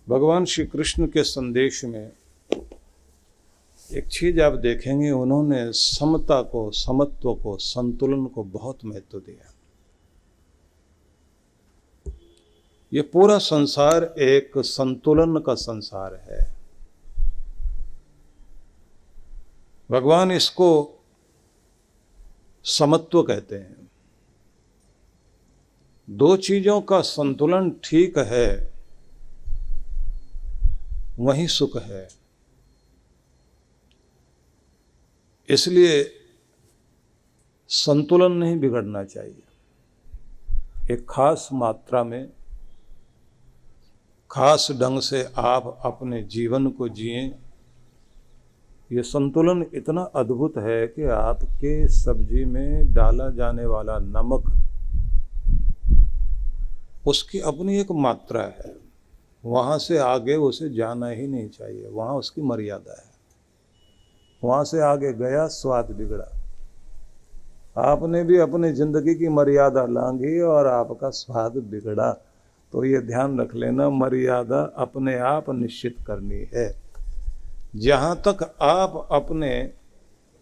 भगवान श्री कृष्ण के संदेश में एक चीज आप देखेंगे, उन्होंने समता को, समत्व को, संतुलन को बहुत महत्व दिया। ये पूरा संसार एक संतुलन का संसार है। भगवान इसको समत्व कहते हैं। दो चीजों का संतुलन ठीक है, वही सुख है। इसलिए संतुलन नहीं बिगड़ना चाहिए। एक खास मात्रा में, खास ढंग से आप अपने जीवन को जिएं। ये संतुलन इतना अद्भुत है कि आपके सब्जी में डाला जाने वाला नमक, उसकी अपनी एक मात्रा है, वहाँ से आगे उसे जाना ही नहीं चाहिए। वहाँ उसकी मर्यादा है। वहाँ से आगे गया, स्वाद बिगड़ा। आपने भी अपनी जिंदगी की मर्यादा लांघी और आपका स्वाद बिगड़ा। तो ये ध्यान रख लेना, मर्यादा अपने आप निश्चित करनी है। जहाँ तक आप अपने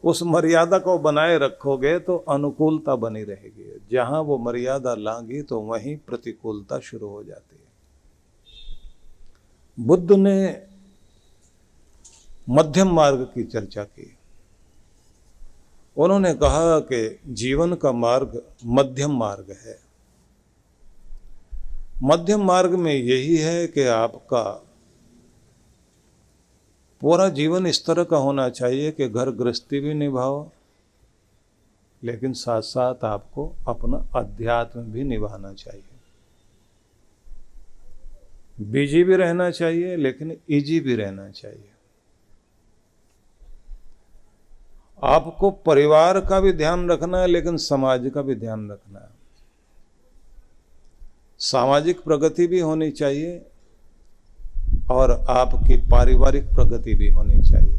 उस मर्यादा को बनाए रखोगे तो अनुकूलता बनी रहेगी। जहाँ वो मर्यादा लांघी तो वहीं प्रतिकूलता शुरू हो जाती है। बुद्ध ने मध्यम मार्ग की चर्चा की। उन्होंने कहा कि जीवन का मार्ग मध्यम मार्ग है। मध्यम मार्ग में यही है कि आपका पूरा जीवन इस तरह का होना चाहिए कि घर गृहस्थी भी निभाओ, लेकिन साथ साथ आपको अपना अध्यात्म भी निभाना चाहिए। बिजी भी रहना चाहिए, लेकिन इजी भी रहना चाहिए। आपको परिवार का भी ध्यान रखना है, लेकिन समाज का भी ध्यान रखना है। सामाजिक प्रगति भी होनी चाहिए और आपकी पारिवारिक प्रगति भी होनी चाहिए।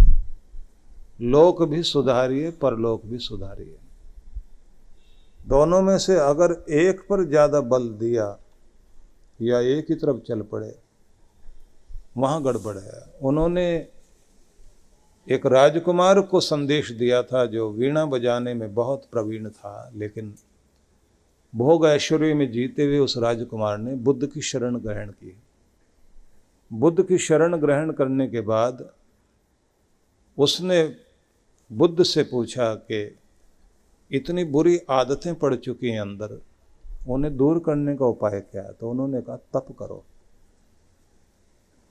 लोक भी सुधारिए, परलोक भी सुधारिए। दोनों में से अगर एक पर ज्यादा बल दिया या एक ही तरफ चल पड़े, वहां गड़बड़ है। उन्होंने एक राजकुमार को संदेश दिया था जो वीणा बजाने में बहुत प्रवीण था, लेकिन भोग ऐश्वर्य में जीते हुए उस राजकुमार ने बुद्ध की शरण ग्रहण की। बुद्ध की शरण ग्रहण करने के बाद उसने बुद्ध से पूछा कि इतनी बुरी आदतें पड़ चुकी हैं अंदर, उन्हें दूर करने का उपाय क्या है? तो उन्होंने कहा तप करो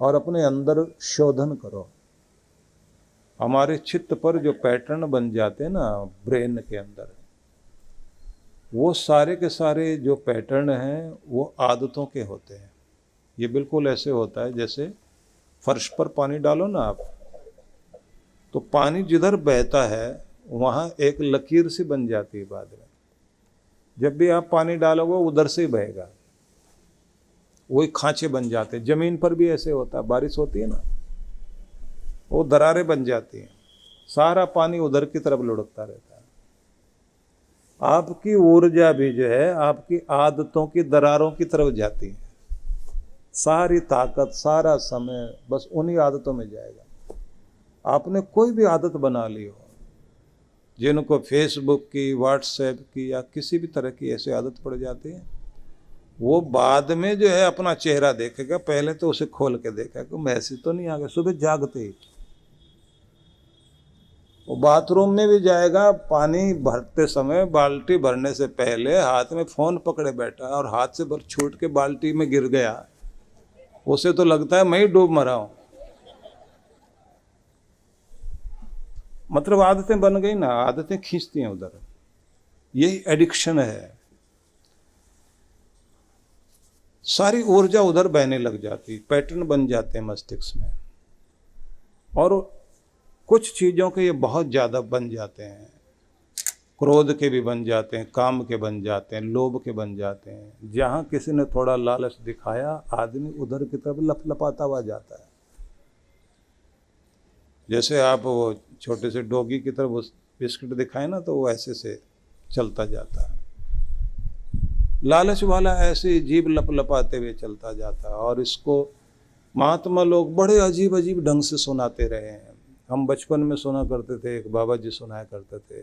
और अपने अंदर शोधन करो। हमारे चित्त पर जो पैटर्न बन जाते हैं ना ब्रेन के अंदर, वो सारे के सारे जो पैटर्न हैं वो आदतों के होते हैं। ये बिल्कुल ऐसे होता है जैसे फर्श पर पानी डालो ना आप, तो पानी जिधर बहता है वहाँ एक लकीर सी बन जाती है बाद में। जब भी आप पानी डालोगे उधर से ही बहेगा, वही खांचे बन जाते हैं। जमीन पर भी ऐसे होता है, बारिश होती है ना, वो दरारें बन जाती हैं, सारा पानी उधर की तरफ लुढ़कता रहता है। आपकी ऊर्जा भी जो है आपकी आदतों की दरारों की तरफ जाती है। सारी ताकत, सारा समय बस उन्हीं आदतों में जाएगा। आपने कोई भी आदत बना ली हो, जिनको फेसबुक की, व्हाट्सएप की या किसी भी तरह की ऐसी आदत पड़ जाती है, वो बाद में जो है अपना चेहरा देखेगा। पहले तो उसे खोल के देखा कि मैसेज तो नहीं आ गया। सुबह जागते ही वो बाथरूम में भी जाएगा, पानी भरते समय बाल्टी भरने से पहले हाथ में फोन पकड़े बैठा और हाथ से भर छूट के बाल्टी में गिर गया, उसे तो लगता है मैं ही डूब मरा हूं। मतलब आदतें बन गई ना, आदतें खींचती हैं उधर। यही एडिक्शन है। सारी ऊर्जा उधर बहने लग जाती, पैटर्न बन जाते हैं मस्तिष्क में। और कुछ चीजों के ये बहुत ज्यादा बन जाते हैं। क्रोध के भी बन जाते हैं, काम के बन जाते हैं, लोभ के बन जाते हैं। जहाँ किसी ने थोड़ा लालच दिखाया, आदमी उधर की तरफ लपलपाता हुआ जाता है। जैसे आप वो छोटे से डॉगी की तरफ बिस्किट दिखाए ना, तो वो ऐसे से चलता जाता है। लालच वाला ऐसे जीभ लपलपाते हुए चलता जाता है। और इसको महात्मा लोग बड़े अजीब अजीब ढंग से सुनाते रहे हैं। हम बचपन में सुना करते थे, एक बाबा जी सुनाया करते थे,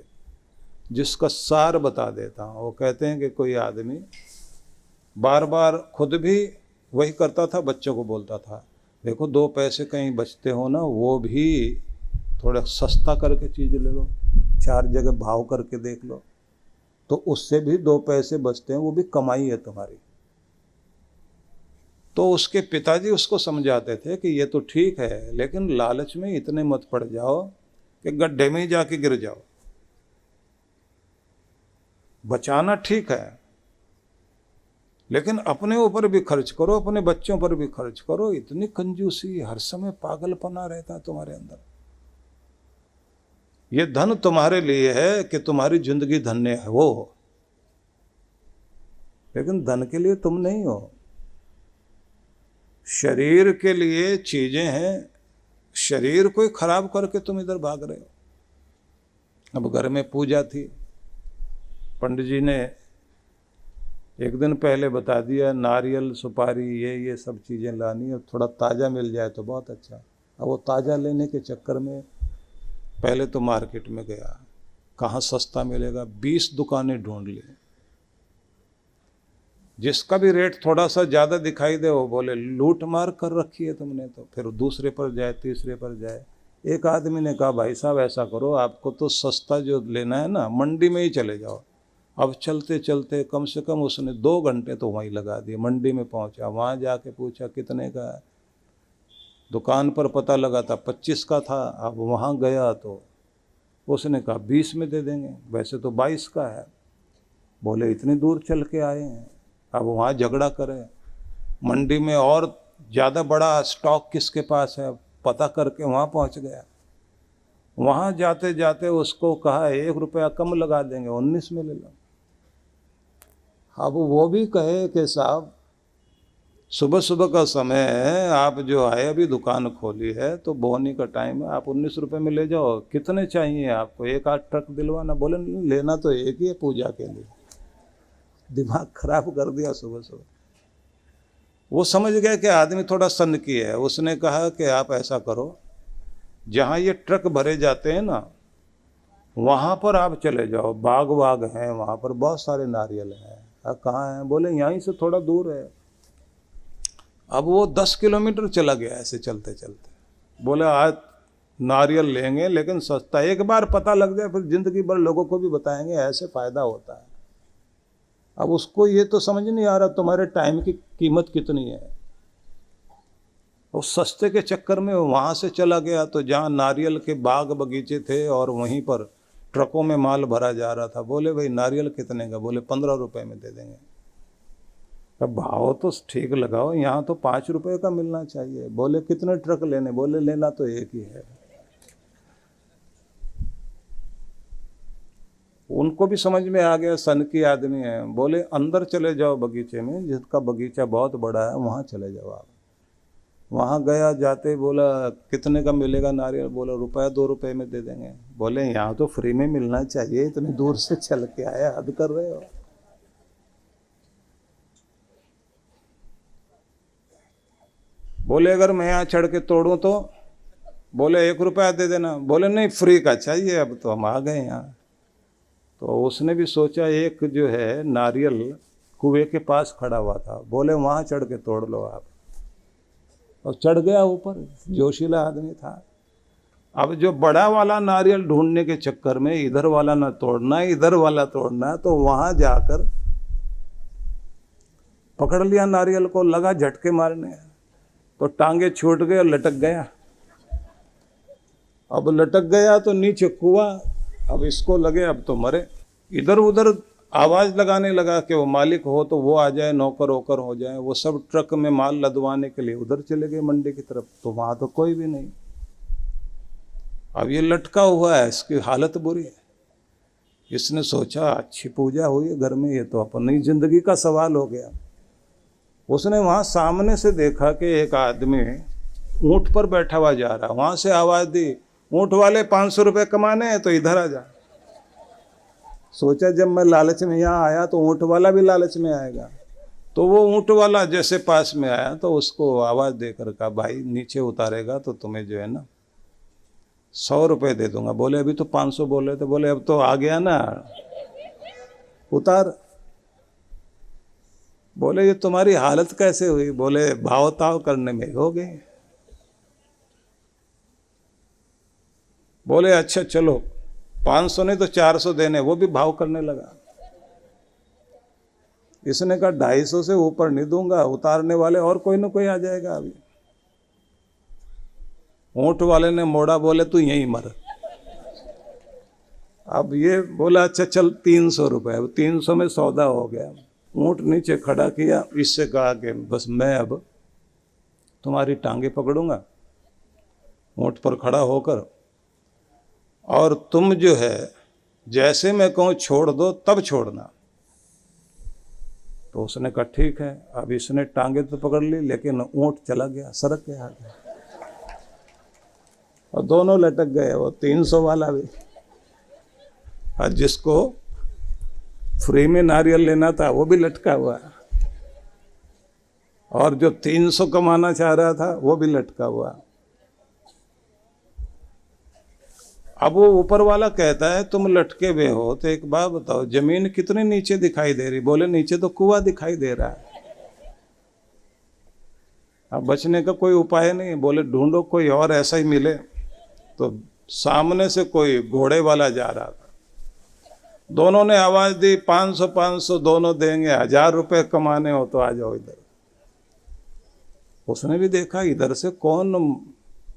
जिसका सार बता देता हूँ। वो कहते हैं कि कोई आदमी बार बार खुद भी वही करता था, बच्चों को बोलता था, देखो 2 पैसे कहीं बचते हो ना, वो भी थोड़ा सस्ता करके चीज़ ले लो, 4 जगह भाव करके देख लो, तो उससे भी 2 पैसे बचते हैं, वो भी कमाई है तुम्हारी। तो उसके पिताजी उसको समझाते थे कि ये तो ठीक है, लेकिन लालच में इतने मत पड़ जाओ कि गड्ढे में ही जाके गिर जाओ। बचाना ठीक है, लेकिन अपने ऊपर भी खर्च करो, अपने बच्चों पर भी खर्च करो। इतनी कंजूसी, हर समय पागलपना रहता है तुम्हारे अंदर। ये धन तुम्हारे लिए है कि तुम्हारी जिंदगी धन्य है वो, लेकिन धन के लिए तुम नहीं हो। शरीर के लिए चीजें हैं, शरीर को खराब करके तुम इधर भाग रहे हो। अब घर में पूजा थी, पंडित जी ने एक दिन पहले बता दिया, नारियल सुपारी ये सब चीज़ें लानी है, थोड़ा ताज़ा मिल जाए तो बहुत अच्छा। अब वो ताज़ा लेने के चक्कर में पहले तो मार्केट में गया, कहाँ सस्ता मिलेगा, 20 दुकानें ढूंढ ली। जिसका भी रेट थोड़ा सा ज़्यादा दिखाई दे वो बोले लूट मार कर रखी है तुमने तो। फिर दूसरे पर जाए, तीसरे पर जाए। एक आदमी ने कहा, भाई साहब ऐसा करो, आपको तो सस्ता जो लेना है ना, मंडी में ही चले जाओ। अब चलते चलते कम से कम उसने 2 घंटे तो वहीं लगा दिए। मंडी में पहुंचा, वहाँ जाके पूछा कितने का है। दुकान पर पता लगा था 25 का था। अब वहाँ गया तो उसने कहा 20 में दे देंगे, वैसे तो 22 का है। बोले इतनी दूर चल के आए हैं, अब वहाँ झगड़ा करें। मंडी में और ज़्यादा बड़ा स्टॉक किसके पास है, पता करके वहाँ पहुँच गया। वहाँ जाते जाते उसको कहा 1 रुपया कम लगा देंगे, 19 में ले लो। अब वो भी कहे कि साहब सुबह सुबह का समय है, आप जो आए अभी दुकान खोली है तो बोहनी का टाइम है, आप 19 रुपये में ले जाओ। कितने चाहिए आपको, 1-8 ट्रक दिलवाना। बोले लेना तो एक ही है पूजा के लिए। दिमाग खराब कर दिया सुबह सुबह। वो समझ गया कि आदमी थोड़ा सनकी है। उसने कहा कि आप ऐसा करो, जहाँ ये ट्रक भरे जाते हैं ना, वहाँ पर आप चले जाओ, बाग वाग हैं, वहाँ पर बहुत सारे नारियल हैं। कहाँ हैं? बोले यहीं से थोड़ा दूर है। अब वो 10 किलोमीटर चला गया ऐसे चलते चलते। बोले आज नारियल लेंगे लेकिन सस्ता। एक बार पता लग जाए फिर जिंदगी भर लोगों को भी बताएंगे, ऐसे फायदा होता है। अब उसको ये तो समझ नहीं आ रहा तुम्हारे टाइम की कीमत कितनी है। उस सस्ते के चक्कर में वहाँ से चला गया तो जहाँ नारियल के बाग बगीचे थे और वहीं पर ट्रकों में माल भरा जा रहा था। बोले भाई नारियल कितने का? बोले 15 रुपए में दे देंगे। अब भाव तो ठीक लगाओ, यहाँ तो 5 रुपए का मिलना चाहिए। बोले कितने ट्रक लेने? बोले लेना तो एक ही है। उनको भी समझ में आ गया, सन की आदमी है। बोले अंदर चले जाओ बगीचे में, जिसका बगीचा बहुत बड़ा है वहाँ चले जाओ आप। वहाँ गया, जाते बोला कितने का मिलेगा नारियल? बोला ₹1-2 रुपए में दे देंगे। बोले यहाँ तो फ्री में मिलना चाहिए, इतनी दूर से चल के आया, हद कर रहे हो। बोले अगर मैं यहाँ चढ़ के तोड़ूं तो? बोले 1 रुपया दे देना। बोले नहीं फ्री का चाहिए, अब तो हम आ गए यहाँ। तो उसने भी सोचा, एक जो है नारियल कुएं के पास खड़ा हुआ था, बोले वहाँ चढ़ के तोड़ लो आप। और चढ़ गया ऊपर, जोशीला आदमी था। अब जो बड़ा वाला नारियल ढूंढने के चक्कर में इधर वाला ना तोड़ना, इधर वाला तोड़ना, तो वहां जाकर पकड़ लिया नारियल को, लगा झटके मारने, तो टांगे छूट गए और लटक गया। अब लटक गया तो नीचे कुआं, अब इसको लगे अब तो मरे। इधर उधर आवाज लगाने लगा कि वो मालिक हो तो वो आ जाए, नौकर वोकर हो जाए। वो सब ट्रक में माल लदवाने के लिए उधर चले गए मंडी की तरफ, तो वहां तो कोई भी नहीं। अब ये लटका हुआ है, इसकी हालत बुरी है। इसने सोचा अच्छी पूजा हुई है घर में, ये तो अपनी जिंदगी का सवाल हो गया। उसने वहां सामने से देखा कि एक आदमी ऊंट पर बैठा हुआ जा रहा। वहां से आवाज दी, ऊंट वाले 500 रुपये कमाने हैं तो इधर आ जा। सोचा जब मैं लालच में यहाँ आया तो ऊंट वाला भी लालच में आएगा। तो वो ऊंट वाला जैसे पास में आया तो उसको आवाज देकर कहा, भाई नीचे उतारेगा तो तुम्हें जो है ना 100 रुपए दे दूंगा। बोले अभी तो 500 बोले थे। बोले अब तो आ गया ना, उतार। बोले ये तुम्हारी हालत कैसे हुई? बोले भाव ताव करने में हो गई। बोले अच्छा चलो 500 नहीं तो 400 देने, वो भी भाव करने लगा। इसने कहा 250 से ऊपर नहीं दूंगा, उतारने वाले और कोई ना कोई आ जाएगा अभी। ऊंट वाले ने मोड़ा, बोले तू यहीं मर। अब ये बोला अच्छा चल 300 रुपए। अब 300 में सौदा हो गया। ऊंट नीचे खड़ा किया, इससे कहा कि बस मैं अब तुम्हारी टांगे पकड़ूंगा ऊंट पर खड़ा होकर, और तुम जो है जैसे मैं कहूँ छोड़ दो तब छोड़ना। तो उसने कहा ठीक है। अब इसने टांगे तो पकड़ ली, लेकिन ऊंट चला गया, सरक गया आगे, और दोनों लटक गए, वो 300 वाला भी। और जिसको फ्री में नारियल लेना था वो भी लटका हुआ, और जो 300 कमाना चाह रहा था वो भी लटका हुआ। अब वो ऊपर वाला कहता है तुम लटके हुए हो तो एक बात बताओ, जमीन कितने नीचे दिखाई दे रही? बोले नीचे तो कुआं दिखाई दे रहा है। अब बचने का कोई उपाय नहीं। बोले ढूंढो कोई और ऐसा ही मिले। तो सामने से कोई घोड़े वाला जा रहा था। दोनों ने आवाज दी 500 500 दोनों देंगे, 1000 रुपए कमाने हो तो आ जाओ इधर। उसने भी देखा इधर से कौन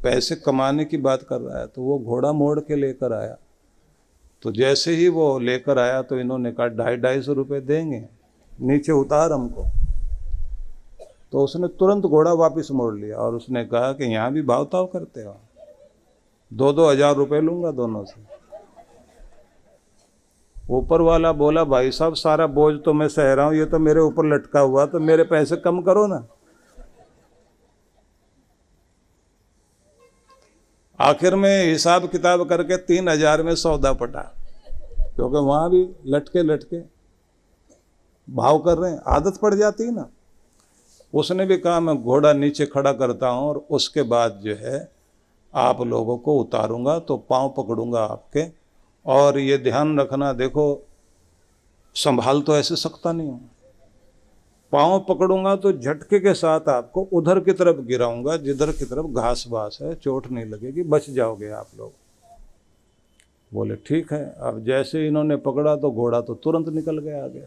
पैसे कमाने की बात कर रहा है, तो वो घोड़ा मोड़ के लेकर आया। तो जैसे ही वो लेकर आया तो इन्होंने कहा 250 रुपये देंगे, नीचे उतार हमको। तो उसने तुरंत घोड़ा वापस मोड़ लिया और उसने कहा कि यहाँ भी भाव ताव करते हो, 2-2 हज़ार रुपये लूंगा दोनों से। ऊपर वाला बोला भाई साहब सारा बोझ तो मैं सह रहा हूँ, ये तो मेरे ऊपर लटका हुआ, तो मेरे पैसे कम करो ना। आखिर में हिसाब किताब करके 3000 में सौदा पटा, क्योंकि वहां भी लटके लटके भाव कर रहे हैं, आदत पड़ जाती है ना। उसने भी कहा मैं घोड़ा नीचे खड़ा करता हूं और उसके बाद जो है आप लोगों को उतारूंगा, तो पांव पकड़ूंगा आपके, और ये ध्यान रखना, देखो संभाल तो ऐसे सकता नहीं हूं, पांव पकड़ूंगा तो झटके के साथ आपको उधर की तरफ गिराऊंगा जिधर की तरफ घास बास है, चोट नहीं लगेगी, बच जाओगे आप लोग। बोले ठीक है। अब जैसे इन्होंने पकड़ा तो घोड़ा तो तुरंत निकल गया आगे।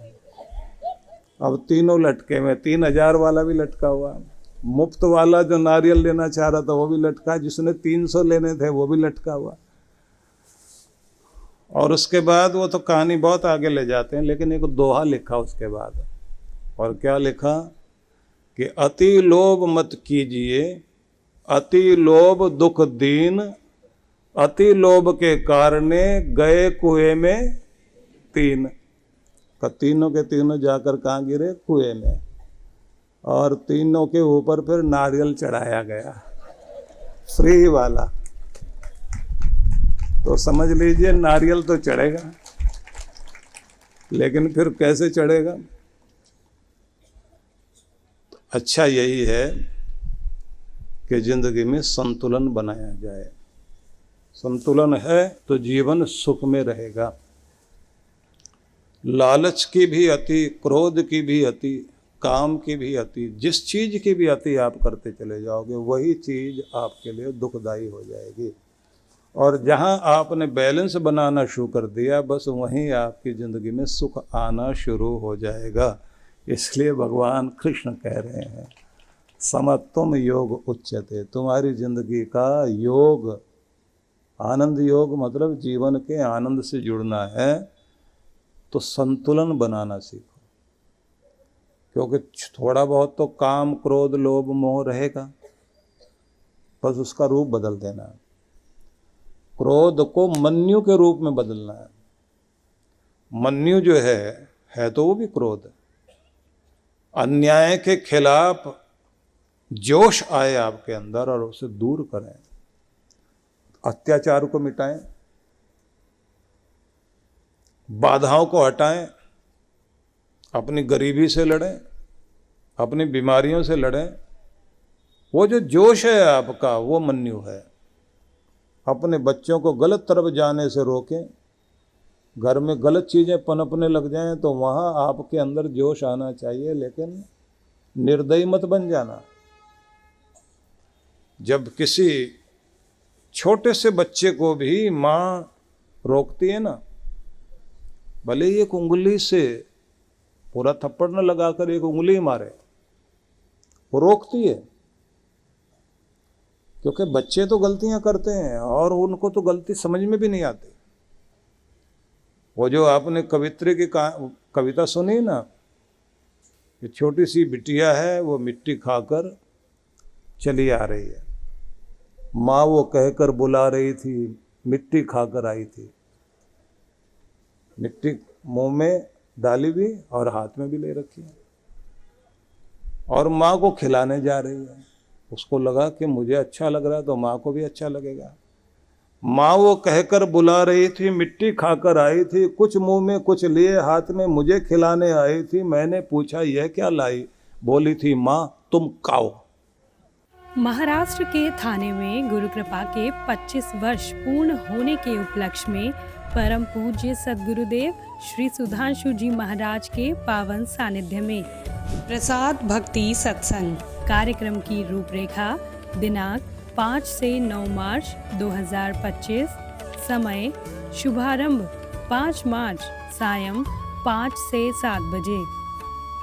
अब तीनों लटके में, 3000 वाला भी लटका हुआ, मुफ्त वाला जो नारियल लेना चाह रहा था वो भी लटका, जिसने 300 लेने थे वो भी लटका हुआ। और उसके बाद वो तो कहानी बहुत आगे ले जाते हैं, लेकिन एक दोहा लिखा उसके बाद। और क्या लिखा कि अति लोभ मत कीजिए, अति लोभ दुख दीन, अति लोभ के कारणे गए कुएं में 3। का तीनों के तीनों जाकर कहाँ गिरे? कुएं में। और तीनों के ऊपर फिर नारियल चढ़ाया गया, फ्री वाला। तो समझ लीजिए नारियल तो चढ़ेगा, लेकिन फिर कैसे चढ़ेगा? अच्छा यही है कि जिंदगी में संतुलन बनाया जाए। संतुलन है तो जीवन सुख में रहेगा। लालच की भी अति, क्रोध की भी अति, काम की भी अति, जिस चीज की भी अति आप करते चले जाओगे वही चीज आपके लिए दुखदाई हो जाएगी। और जहां आपने बैलेंस बनाना शुरू कर दिया, बस वहीं आपकी जिंदगी में सुख आना शुरू हो जाएगा। इसलिए भगवान कृष्ण कह रहे हैं समत्वम योग उच्यते। तुम्हारी जिंदगी का योग, आनंद योग मतलब जीवन के आनंद से जुड़ना है, तो संतुलन बनाना सीखो। क्योंकि थोड़ा बहुत तो काम क्रोध लोभ मोह रहेगा, बस उसका रूप बदल देना है। क्रोध को मन्यु के रूप में बदलना है। मन्यु जो है तो वो भी क्रोध है। अन्याय के खिलाफ जोश आए आपके अंदर और उसे दूर करें, अत्याचार को मिटाएं, बाधाओं को हटाएं, अपनी गरीबी से लड़ें, अपनी बीमारियों से लड़ें। वो जो जोश है आपका वो मन्यु है। अपने बच्चों को गलत तरफ जाने से रोकें। घर में गलत चीज़ें पनपने लग जाएं तो वहाँ आपके अंदर जोश आना चाहिए, लेकिन निर्दयी मत बन जाना। जब किसी छोटे से बच्चे को भी माँ रोकती है ना, भले ही एक उंगली से, पूरा थप्पड़ न लगाकर एक उंगली मारे, वो रोकती है। क्योंकि बच्चे तो गलतियां करते हैं और उनको तो गलती समझ में भी नहीं आती। वो जो आपने कवित्री की कविता सुनी ना, ये छोटी सी बिटिया है, वो मिट्टी खाकर चली आ रही है। माँ वो कहकर बुला रही थी, मिट्टी खाकर आई थी। मिट्टी मुंह में डाली भी और हाथ में भी ले रखी है, और माँ को खिलाने जा रही है। उसको लगा कि मुझे अच्छा लग रहा है तो माँ को भी अच्छा लगेगा। माँ वो कहकर बुला रही थी, मिट्टी खाकर आई थी, कुछ मुंह में कुछ लिए हाथ में, मुझे खिलाने आई थी। मैंने पूछा यह क्या लाई? बोली थी माँ तुम खाओ। महाराष्ट्र के थाने में गुरु कृपा के 25 वर्ष पूर्ण होने के उपलक्ष्य में परम पूज्य सद्गुरुदेव श्री सुधांशु जी महाराज के पावन सानिध्य में प्रसाद भक्ति सत्संग कार्यक्रम की रूपरेखा दिनांक 5 से 9 मार्च 2025, समय शुभारंभ 5 मार्च सायं 5 से 7 बजे,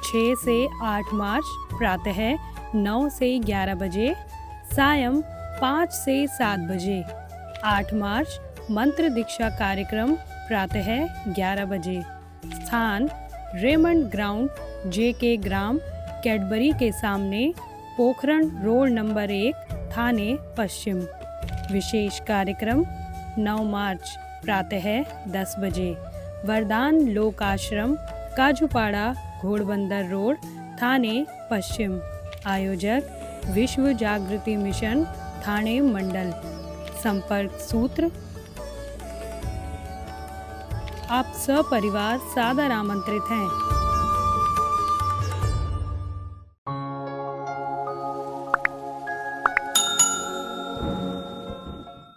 6 से 8 मार्च प्रातः 9 से 11 बजे, सायं 5 से 7 बजे। 8 मार्च मंत्र दीक्षा कार्यक्रम प्रातः 11 बजे। स्थान रेमंड ग्राउंड, JK ग्राम, कैडबरी के सामने, पोखरण रोड नंबर 1, थाने पश्चिम। विशेष कार्यक्रम 9 मार्च प्रातः 10 बजे, वरदान लोक आश्रम, काजूपाड़ा, घोड़बंदर रोड, थाने पश्चिम। आयोजक विश्व जागृति मिशन, थाने मंडल। संपर्क सूत्र। आप सपरिवार सादर आमंत्रित हैं।